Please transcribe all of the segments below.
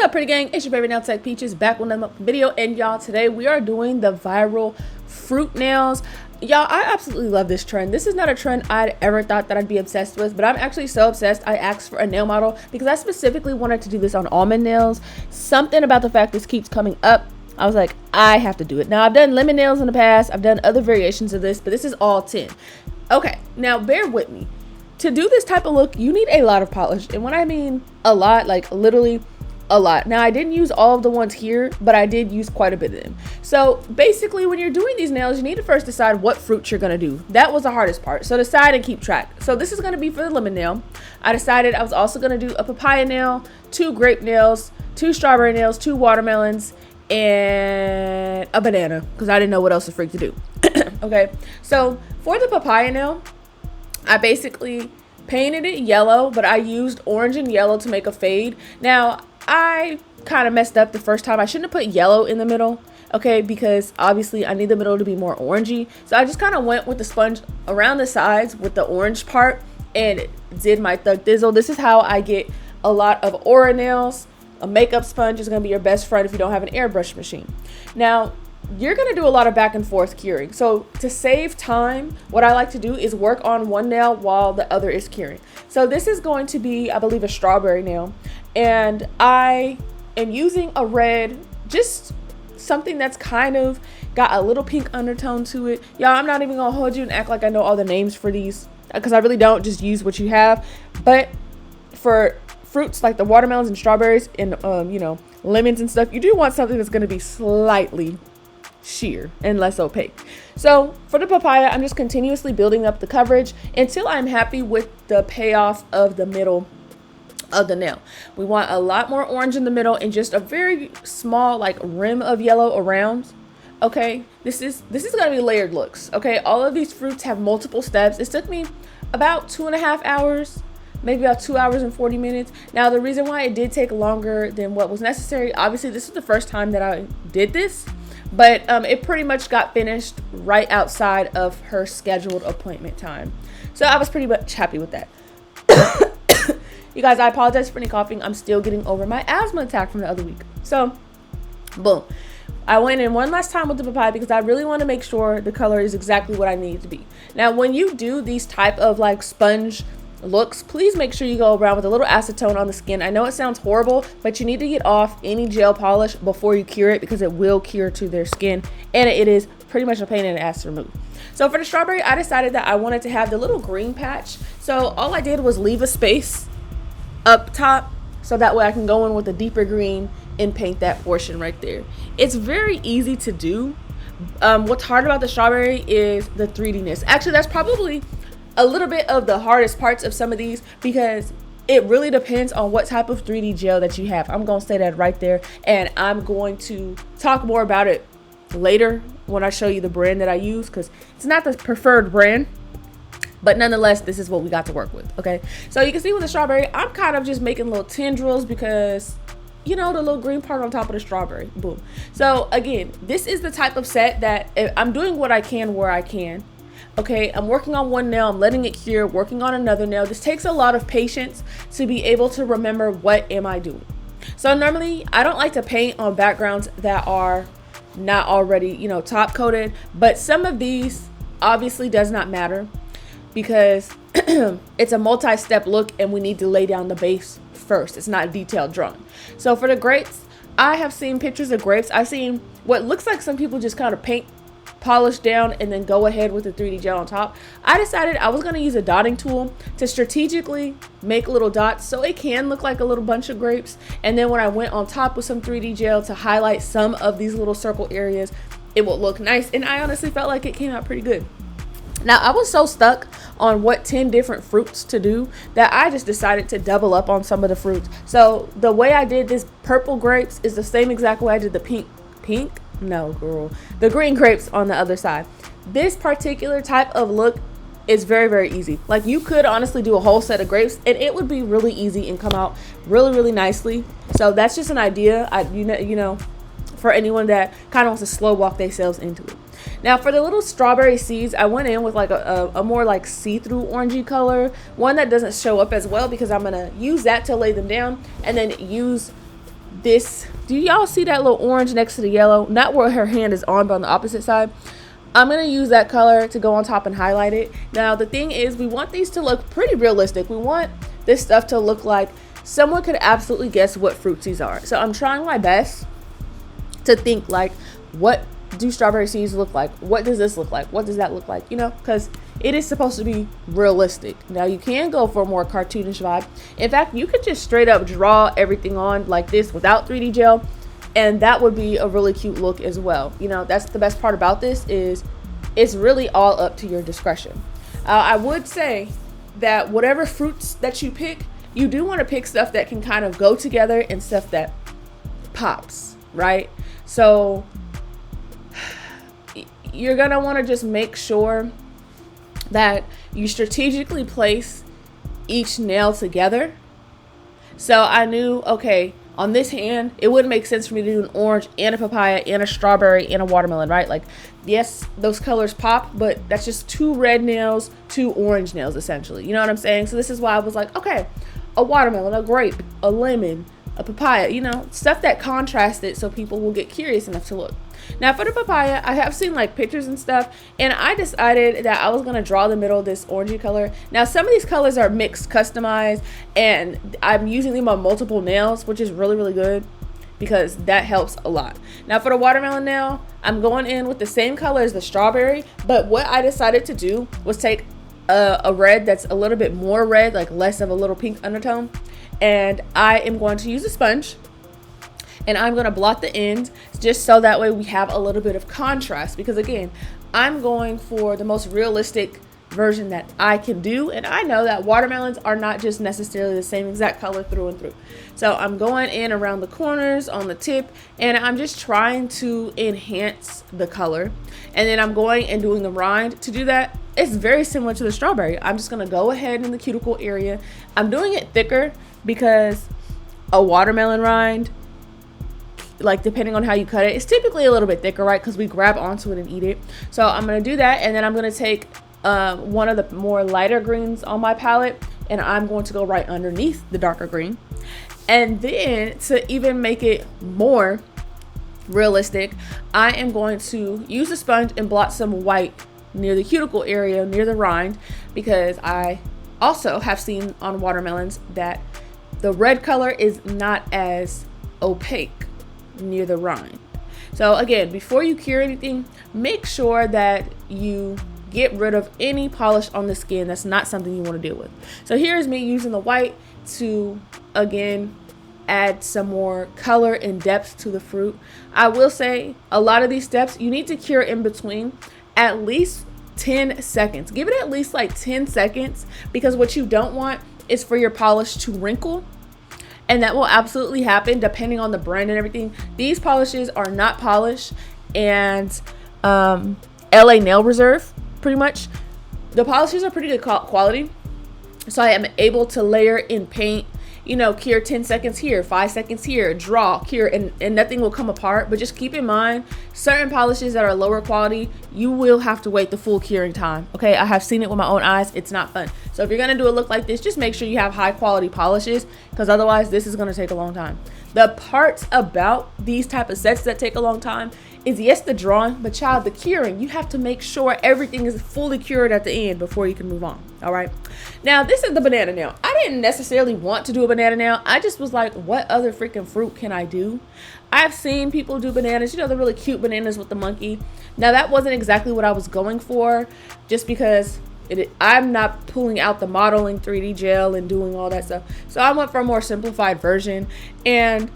up, pretty gang? It's your favorite nail tech Peaches back with another video, and y'all, today we are doing the viral fruit nails. Y'all, I absolutely love this trend. This is not a trend I'd ever thought that I'd be obsessed with, but I'm actually so obsessed I asked for a nail model because I specifically wanted to do this on almond nails. Something about the fact this keeps coming up, I was like, I have to do it. Now, I've done lemon nails in the past, I've done other variations of this, but this is all 10. Okay, now bear with me. To do this type of look, you need a lot of polish, and when I mean a lot, like literally a lot. Now, I didn't use all of the ones here, but I did use quite a bit of them. So basically, when you're doing these nails, you need to first decide what fruit you're gonna do. That was the hardest part. So decide and keep track. So this is gonna be for the lemon nail. I decided I was also gonna do a papaya nail, 2 grape nails, 2 strawberry nails, 2 watermelons, and a banana, because I didn't know what else to freak to do. Okay, so for the papaya nail, I basically painted it yellow, but I used orange and yellow to make a fade. Now, I kind of messed up the first time. I shouldn't have put yellow in the middle, okay, because obviously I need the middle to be more orangey. So I just kind of went with the sponge around the sides with the orange part and did my thug thizzle. This is how I get a lot of aura nails. A makeup sponge is going to be your best friend if you don't have an airbrush machine. Now, you're going to do a lot of back and forth curing. So to save time, what I like to do is work on one nail while the other is curing. So this is going to be, I believe, a strawberry nail. And I am using a red, just something that's kind of got a little pink undertone to it. Y'all, I'm not even going to hold you and act like I know all the names for these, because I really don't. Just use what you have. But for fruits like the watermelons and strawberries and, you know, lemons and stuff, you do want something that's going to be slightly sheer and less opaque. So for the papaya, I'm just continuously building up the coverage until I'm happy with the payoff of the middle of the nail. We want a lot more orange in the middle and just a very small like rim of yellow around. Okay, this is gonna be layered looks. Okay, all of these fruits have multiple steps. It took me about 2.5 hours, maybe about 2 hours and 40 minutes. Now, the reason why it did take longer than what was necessary, obviously this is the first time that I did this, but it pretty much got finished right outside of her scheduled appointment time. So I was pretty much happy with that. You guys, I apologize for any coughing. I'm still getting over my asthma attack from the other week. So, boom. I went in one last time with the papaya because I really want to make sure the color is exactly what I need it to be. Now, when you do these type of like sponge looks, please make sure you go around with a little acetone on the skin. I know it sounds horrible, but you need to get off any gel polish before you cure it because it will cure to their skin, and it is pretty much a pain in the ass to remove. So for the strawberry, I decided that I wanted to have the little green patch. So all I did was leave a space up top so that way I can go in with a deeper green and paint that portion right there. It's very easy to do. What's hard about the strawberry is the 3D-ness. Actually, that's probably a little bit of the hardest parts of some of these because it really depends on what type of 3D gel that you have. I'm going to say that right there, and I'm going to talk more about it later when I show you the brand that I use because it's not the preferred brand, but nonetheless, this is what we got to work with. Okay, so you can see with the strawberry, I'm kind of just making little tendrils because, you know, the little green part on top of the strawberry. Boom. So again, this is the type of set that I'm doing what I can where I can. Okay, I'm working on one nail, I'm letting it cure, working on another nail. This takes a lot of patience to be able to remember what am I doing. So normally, I don't like to paint on backgrounds that are not already, you know, top coated, but some of these obviously does not matter because it's a multi-step look and we need to lay down the base first. It's not detailed drawn. So for the grapes, I have seen pictures of grapes. I've seen what looks like some people just kind of paint, polish down, and then go ahead with the 3D gel on top. I decided I was going to use a dotting tool to strategically make little dots so it can look like a little bunch of grapes. And then when I went on top with some 3D gel to highlight some of these little circle areas, it would look nice. And I honestly felt like it came out pretty good. Now, I was so stuck on what 10 different fruits to do that I just decided to double up on some of the fruits. So the way I did this purple grapes is the same exact way I did the pink? No, girl. The green grapes on the other side. This particular type of look is very, very easy. Like, you could honestly do a whole set of grapes and it would be really easy and come out really, really nicely. So that's just an idea. You know, for anyone that kind of wants to slow walk themselves into it. Now for the little strawberry seeds, I went in with like a more like see-through orangey color, one that doesn't show up as well because I'm gonna use that to lay them down and then use this, do y'all see that little orange next to the yellow? Not where her hand is on, but on the opposite side. I'm going to use that color to go on top and highlight it. Now, the thing is, we want these to look pretty realistic. We want this stuff to look like someone could absolutely guess what fruits these are. So I'm trying my best to think like, what do strawberry seeds look like? What does this look like? What does that look like? You know, because it is supposed to be realistic. Now, you can go for a more cartoonish vibe. In fact, you could just straight up draw everything on like this without 3D gel, and that would be a really cute look as well. You know, that's the best part about this, is it's really all up to your discretion. I would say that whatever fruits that you pick, you do want to pick stuff that can kind of go together and stuff that pops, right? So you're gonna want to just make sure that you strategically place each nail together. So I knew, okay, on this hand, it wouldn't make sense for me to do an orange and a papaya and a strawberry and a watermelon, right? Like, yes, those colors pop, but that's just 2 red nails, 2 orange nails, essentially. You know what I'm saying? So this is why I was like, okay, a watermelon, a grape, a lemon, a papaya, you know, stuff that contrasted so people will get curious enough to look. Now for the papaya, I have seen like pictures and stuff, and I decided that I was going to draw the middle of this orangey color. Now some of these colors are mixed, customized, and I'm using them on multiple nails, which is really, really good because that helps a lot. Now for the watermelon nail, I'm going in with the same color as the strawberry, but what I decided to do was take a red that's a little bit more red, like less of a little pink undertone, and I am going to use a sponge. And I'm going to blot the ends just so that way we have a little bit of contrast, because again, I'm going for the most realistic version that I can do. And I know that watermelons are not just necessarily the same exact color through and through. So I'm going in around the corners, on the tip, and I'm just trying to enhance the color. And then I'm going and doing the rind. To do that, it's very similar to the strawberry. I'm just going to go ahead in the cuticle area. I'm doing it thicker because a watermelon rind, like depending on how you cut it, it's typically a little bit thicker, right? Because we grab onto it and eat it. So I'm going to do that, and then I'm going to take one of the more lighter greens on my palette, and I'm going to go right underneath the darker green. And then to even make it more realistic, I am going to use a sponge and blot some white near the cuticle area, near the rind, because I also have seen on watermelons that the red color is not as opaque near the rind. So again, before you cure anything, make sure that you get rid of any polish on the skin that's not something you want to deal with. So here's me using the white to again add some more color and depth to the fruit. I will say a lot of these steps you need to cure in between at least 10 seconds. Give it at least like 10 seconds, because what you don't want is for your polish to wrinkle. And that will absolutely happen depending on the brand and everything. These polishes are not polished, and LA Nail Reserve, pretty much, the polishes are pretty good quality. So I am able to layer in paint, you know, cure 10 seconds here, 5 seconds here, draw, cure, and nothing will come apart. But just keep in mind, certain polishes that are lower quality, you will have to wait the full curing time. Okay, I have seen it with my own eyes. It's not fun. So if you're gonna do a look like this, just make sure you have high quality polishes, because otherwise this is gonna take a long time. The parts about these type of sets that take a long time is, yes, the drawing, but child, the curing. You have to make sure everything is fully cured at the end before you can move on. All right. Now this is the banana nail. I didn't necessarily want to do a banana nail. I just was like, what other freaking fruit can I do? I've seen people do bananas, you know, the really cute bananas with the monkey. Now that wasn't exactly what I was going for, just because I'm not pulling out the modeling 3D gel and doing all that stuff. So I went for a more simplified version. And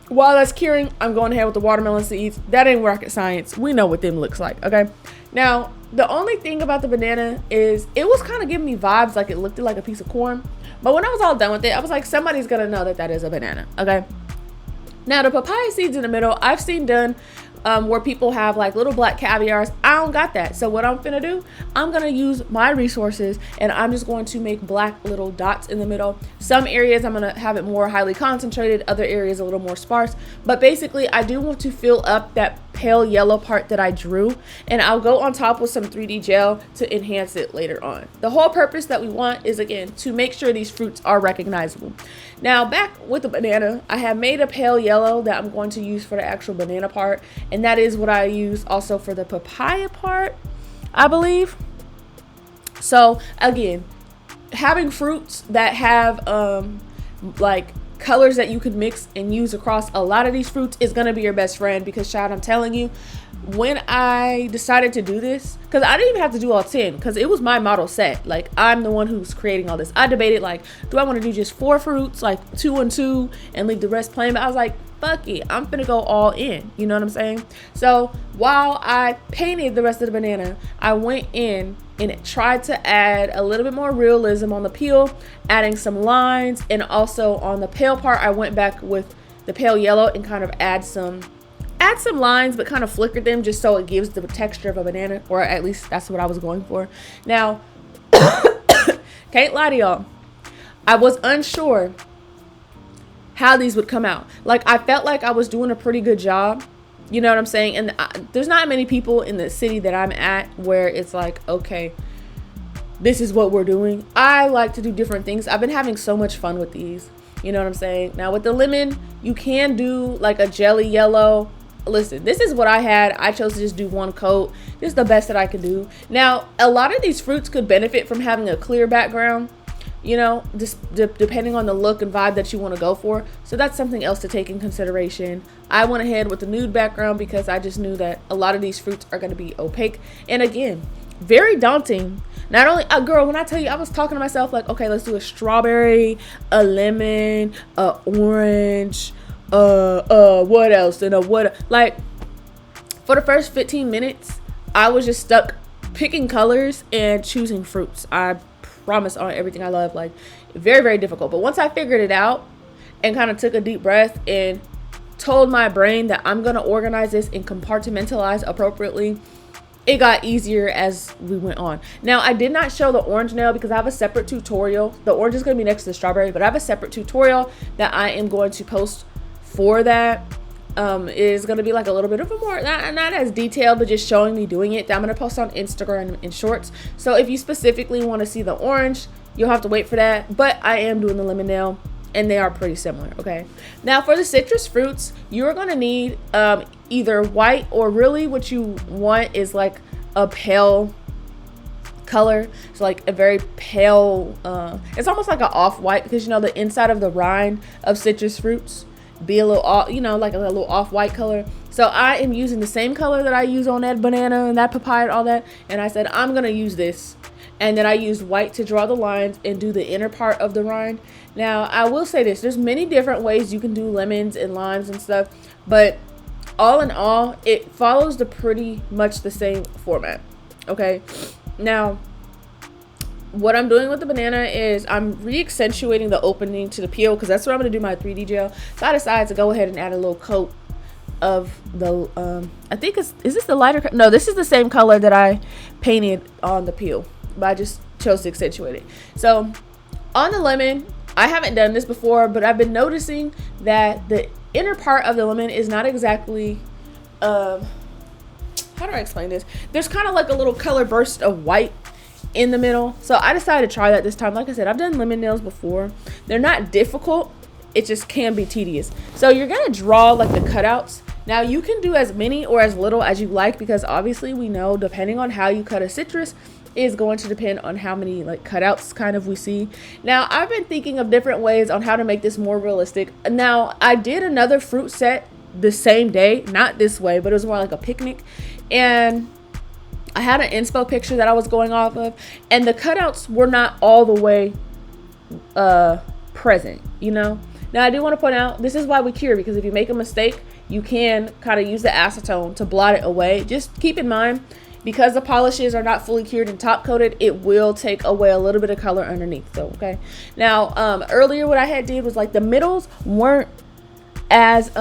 while that's curing, I'm going ahead with the watermelon seeds. That ain't rocket science. We know what them looks like, okay? Now, the only thing about the banana is it was kind of giving me vibes like it looked like a piece of corn. But when I was all done with it, I was like, somebody's going to know that that is a banana, okay? Now, the papaya seeds in the middle, I've seen done where people have like little black caviars. I don't got that. So what I'm gonna do, I'm gonna use my resources and I'm just going to make black little dots in the middle. Some areas I'm gonna have it more highly concentrated, other areas a little more sparse. But basically I do want to fill up that pale yellow part that I drew, and I'll go on top with some 3D gel to enhance it later on. The whole purpose that we want is, again, to make sure these fruits are recognizable. Now back with the banana, I have made a pale yellow that I'm going to use for the actual banana part, and that is what I use also for the papaya part, I believe. So again, having fruits that have like colors that you could mix and use across a lot of these fruits is going to be your best friend, because child, I'm telling you, when I decided to do this, because I didn't even have to do all 10 because it was my model set. Like, I'm the one who's creating all this. I debated, like, do I want to do just 4 fruits, like 2 and 2, and leave the rest plain? But I was like, fuck it, I'm gonna go all in. You know what I'm saying? So while I painted the rest of the banana, I went in and tried to add a little bit more realism on the peel, adding some lines, and also on the pale part I went back with the pale yellow and kind of add some lines, but kind of flickered them just so it gives the texture of a banana, or at least that's what I was going for. Now can't lie to y'all, I was unsure how these would come out. Like, I felt like I was doing a pretty good job, you know what I'm saying? And there's not many people in the city that I'm at where it's like, okay, this is what we're doing. I like to do different things. I've been having so much fun with these, you know what I'm saying? Now with the lemon, you can do like a jelly yellow. Listen, this is what I had. I chose to just do 1 coat. This is the best that I could do. Now, a lot of these fruits could benefit from having a clear background, you know, just depending on the look and vibe that you want to go for. So that's something else to take in consideration. I went ahead with the nude background because I just knew that a lot of these fruits are going to be opaque. And again, very daunting. Not only, girl, when I tell you, I was talking to myself like, okay, let's do a strawberry, a lemon, a orange, what else? And like, for the first 15 minutes, I was just stuck picking colors and choosing fruits. I promise on everything I love. Like, very, very difficult. But once I figured it out and kind of took a deep breath and told my brain that I'm going to organize this and compartmentalize appropriately, it got easier as we went on. Now, I did not show the orange nail because I have a separate tutorial. The orange is going to be next to the strawberry, but I have a separate tutorial that I am going to post for that. It is going to be like a little bit of a more, not as detailed, but just showing me doing it, that I'm going to post on Instagram in shorts. So if you specifically want to see the orange, you'll have to wait for that. But I am doing the lemon nail, and they are pretty similar. Okay, now for the citrus fruits, you're going to need either white, or really what you want is like a pale color. It's like a very pale, it's almost like an off-white, because you know the inside of the rind of citrus fruits be a little off, you know, like a little off-white color. So I am using the same color that I use on that banana and that papaya and all that, and I said I'm gonna use this. And then I used white to draw the lines and do the inner part of the rind. Now I will say this, there's many different ways you can do lemons and limes and stuff, but all in all, it follows the pretty much the same format. Okay, now what I'm doing with the banana is I'm re-accentuating the opening to the peel, because that's where I'm going to do my 3D gel. So I decided to go ahead and add a little coat of the, I think is this the lighter? No, this is the same color that I painted on the peel, but I just chose to accentuate it. So on the lemon, I haven't done this before, but I've been noticing that the inner part of the lemon is not exactly, how do I explain this? There's kind of like a little color burst of white in the middle. So I decided to try that this time. Like I said, I've done lemon nails before. They're not difficult, it just can be tedious. So you're gonna draw like the cutouts. Now you can do as many or as little as you like, because obviously we know depending on how you cut a citrus is going to depend on how many like cutouts kind of we see. Now I've been thinking of different ways on how to make this more realistic. Now I did another fruit set the same day, not this way, but it was more like a picnic, and I had an inspo picture that I was going off of, and the cutouts were not all the way present, you know. Now I do want to point out, this is why we cure, because if you make a mistake, you can kind of use the acetone to blot it away. Just keep in mind, because the polishes are not fully cured and top coated, it will take away a little bit of color underneath. So okay, now earlier what I had did was like the middles weren't as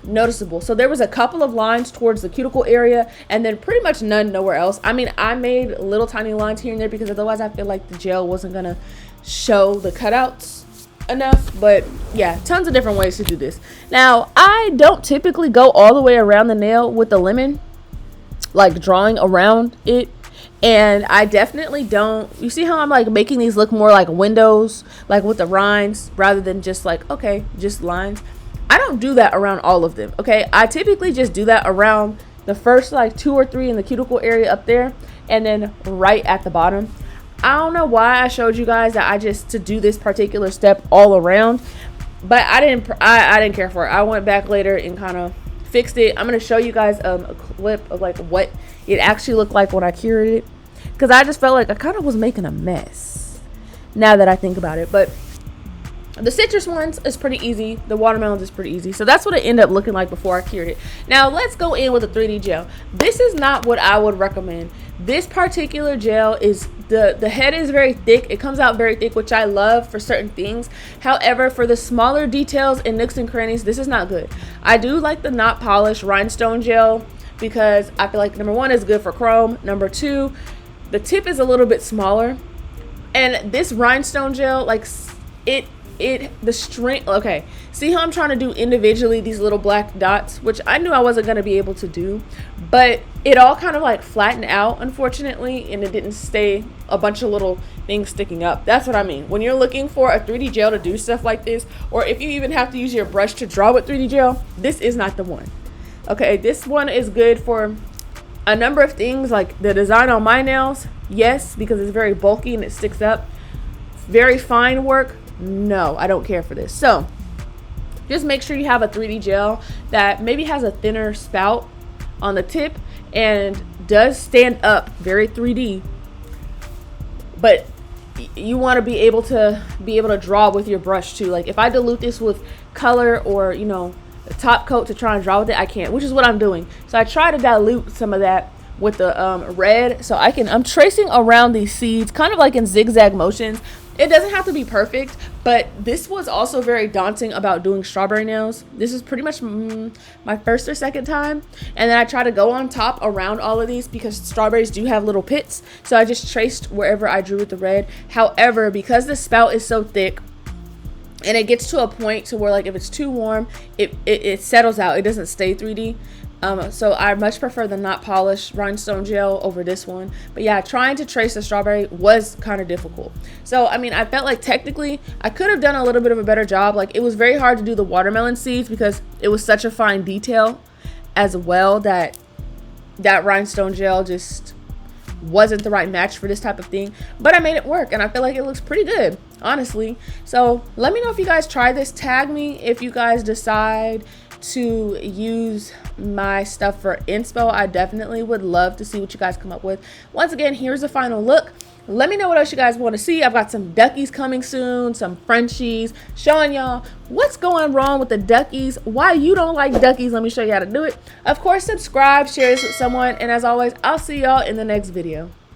noticeable. So there was a couple of lines towards the cuticle area and then pretty much none nowhere else. I mean, I made little tiny lines here and there because otherwise I feel like the gel wasn't gonna show the cutouts enough. But yeah, tons of different ways to do this. Now, I don't typically go all the way around the nail with the lemon, like drawing around it. And I definitely don't, you see how I'm like making these look more like windows, like with the rinds rather than just like, okay, just lines. I don't do that around all of them, okay? I typically just do that around the first like 2 or 3 in the cuticle area up there and then right at the bottom. I don't know why I showed you guys that I just to do this particular step all around, but I didn't care for it. I went back later and kind of fixed it. I'm going to show you guys a clip of like what it actually looked like when I cured it, because I just felt like I kind of was making a mess now that I think about it. But the citrus ones is pretty easy. The watermelons is pretty easy. So that's what it ended up looking like before I cured it. Now let's go in with a 3D gel. This is not what I would recommend. This particular gel is, the head is very thick. It comes out very thick, which I love for certain things. However, for the smaller details and nooks and crannies, this is not good. I do like the not polished rhinestone gel because I feel like number 1 is good for chrome. Number 2, the tip is a little bit smaller. And this rhinestone gel, like the string, okay, see how I'm trying to do individually these little black dots, which I knew I wasn't going to be able to do, but it all kind of like flattened out, unfortunately, and it didn't stay a bunch of little things sticking up. That's what I mean. When you're looking for a 3D gel to do stuff like this, or if you even have to use your brush to draw with 3D gel, this is not the one. Okay, this one is good for a number of things, like the design on my nails, yes, because it's very bulky and it sticks up. Very fine work, no, I don't care for this. So just make sure you have a 3D gel that maybe has a thinner spout on the tip and does stand up very 3D, but you want to be able to draw with your brush too. Like if I dilute this with color or, you know, a top coat to try and draw with it, I can't, which is what I'm doing. So I try to dilute some of that with the red, so I'm tracing around these seeds kind of like in zigzag motions. It doesn't have to be perfect, but this was also very daunting about doing strawberry nails. This is pretty much my first or second time, and then I try to go on top around all of these because strawberries do have little pits, so I just traced wherever I drew with the red. However, because the spout is so thick and it gets to a point to where like if it's too warm, it settles out, it doesn't stay 3D. So I much prefer the not polished rhinestone gel over this one. But yeah, trying to trace the strawberry was kind of difficult. So I mean, I felt like technically I could have done a little bit of a better job. Like it was very hard to do the watermelon seeds because it was such a fine detail as well that rhinestone gel just wasn't the right match for this type of thing. But I made it work and I feel like it looks pretty good, honestly. So let me know if you guys try this. Tag me if you guys decide to use my stuff for inspo. I definitely would love to see what you guys come up with. Once again, here's the final look. Let me know what else you guys want to see. I've got some duckies coming soon, some Frenchies, showing y'all what's going wrong with the duckies, why you don't like duckies. Let me show you how to do it. Of course, subscribe, share this with someone, and as always, I'll see y'all in the next video.